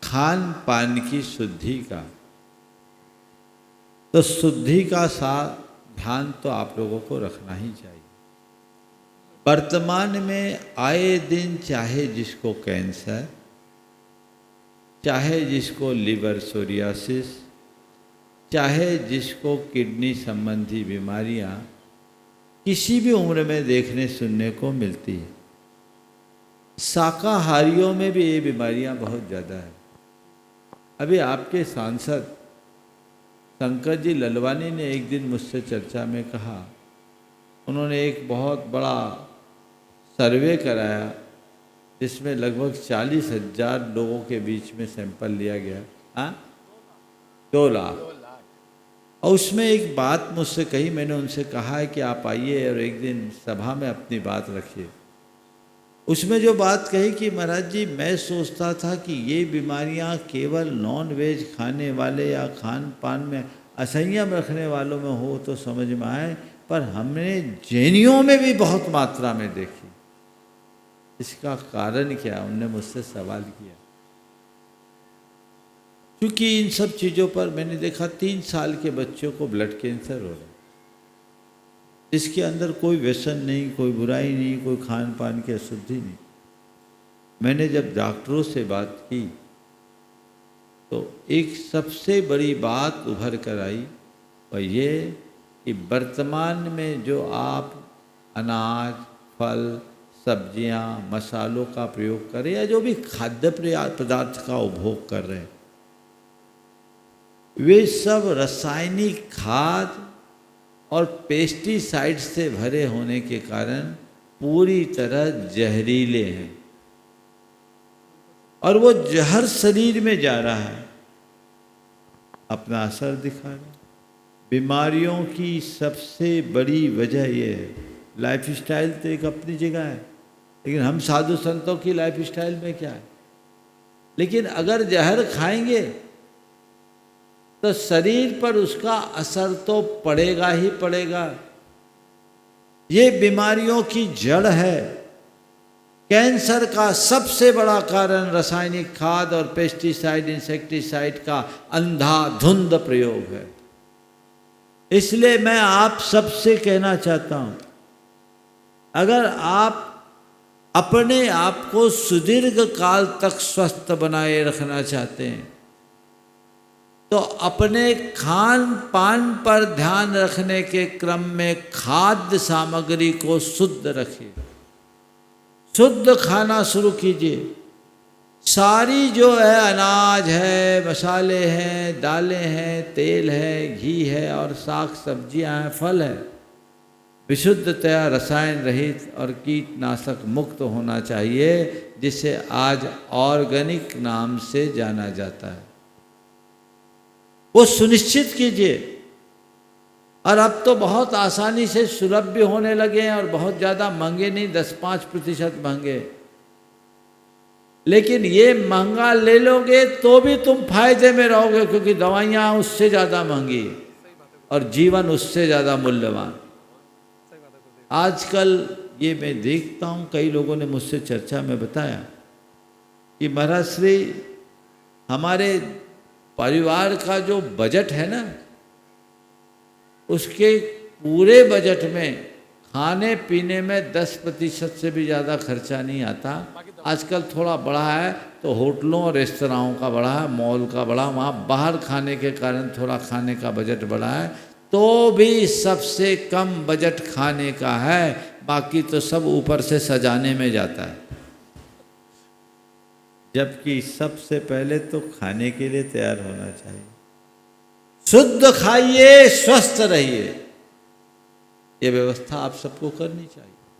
खान पान की शुद्धि का। तो शुद्धि का साथ ध्यान तो आप लोगों को रखना ही चाहिए। वर्तमान में आए दिन चाहे जिसको कैंसर, चाहे जिसको लिवर सोरियासिस, चाहे जिसको किडनी संबंधी बीमारियां किसी भी उम्र में देखने सुनने को मिलती है। शाकाहारियों में भी ये बीमारियां बहुत ज़्यादा है। अभी आपके सांसद शंकर जी ललवानी ने एक दिन मुझसे चर्चा में कहा, उन्होंने एक बहुत बड़ा सर्वे कराया जिसमें लगभग 40,000 लोगों के बीच में सैंपल लिया गया। हाँ, 2 लाख। और उसमें एक बात मुझसे कही, मैंने उनसे कहा है कि आप आइए और एक दिन सभा में अपनी बात रखिए। उसमें जो बात कही कि महाराज जी, मैं सोचता था कि ये बीमारियां केवल नॉन वेज खाने वाले या खान पान में असंयम रखने वालों में हो तो समझ में आए, पर हमने जैनियों में भी बहुत मात्रा में देखी। इसका कारण क्या? उनने मुझसे सवाल किया। क्योंकि इन सब चीज़ों पर मैंने देखा 3 साल के बच्चों को ब्लड कैंसर हो रहा है, इसके अंदर कोई व्यसन नहीं, कोई बुराई नहीं, कोई खान पान की अशुद्धि नहीं। मैंने जब डॉक्टरों से बात की तो एक सबसे बड़ी बात उभर कर आई, वह ये कि वर्तमान में जो आप अनाज, फल, सब्जियां, मसालों का प्रयोग करें या जो भी खाद्य पदार्थ का उपभोग कर रहे हैं, वे सब रासायनिक खाद और पेस्टिसाइड से भरे होने के कारण पूरी तरह जहरीले हैं और वो जहर शरीर में जा रहा है, अपना असर दिखा रहा है। बीमारियों की सबसे बड़ी वजह ये है। लाइफ स्टाइल तो एक अपनी जगह है, लेकिन हम साधु संतों की लाइफ स्टाइल में क्या है? लेकिन अगर जहर खाएंगे तो शरीर पर उसका असर तो पड़ेगा ही पड़ेगा। ये बीमारियों की जड़ है। कैंसर का सबसे बड़ा कारण रासायनिक खाद और पेस्टिसाइड, इंसेक्टिसाइड का अंधाधुंध प्रयोग है। इसलिए मैं आप सबसे कहना चाहता हूं, अगर आप अपने आप को सुदीर्घ काल तक स्वस्थ बनाए रखना चाहते हैं तो अपने खान पान पर ध्यान रखने के क्रम में खाद्य सामग्री को शुद्ध रखिए, शुद्ध खाना शुरू कीजिए। सारी जो है अनाज है, मसाले हैं, दालें हैं, तेल है, घी है और साग सब्जियां हैं, फल है, विशुद्धतया रसायन रहित और कीटनाशक मुक्त होना चाहिए, जिसे आज ऑर्गेनिक नाम से जाना जाता है। वो सुनिश्चित कीजिए। और अब तो बहुत आसानी से सुलभ भी होने लगे हैं और बहुत ज़्यादा महंगे नहीं, 10-5% महंगे। लेकिन ये महंगा ले लोगे तो भी तुम फायदे में रहोगे, क्योंकि दवाइयाँ उससे ज़्यादा महंगी और जीवन उससे ज़्यादा मूल्यवान। आजकल ये मैं देखता हूँ, कई लोगों ने मुझसे चर्चा में बताया कि महाराज श्री, हमारे परिवार का जो बजट है ना, उसके पूरे बजट में खाने पीने में 10% से भी ज़्यादा खर्चा नहीं आता। आजकल थोड़ा बढ़ा है तो होटलों और रेस्तराओं का बढ़ा है, मॉल का बढ़ा, वहाँ बाहर खाने के कारण थोड़ा खाने का बजट बढ़ा है, तो भी सबसे कम बजट खाने का है, बाकी तो सब ऊपर से सजाने में जाता है। जबकि सबसे पहले तो खाने के लिए तैयार होना चाहिए। शुद्ध खाइए, स्वस्थ रहिए, ये व्यवस्था आप सबको करनी चाहिए।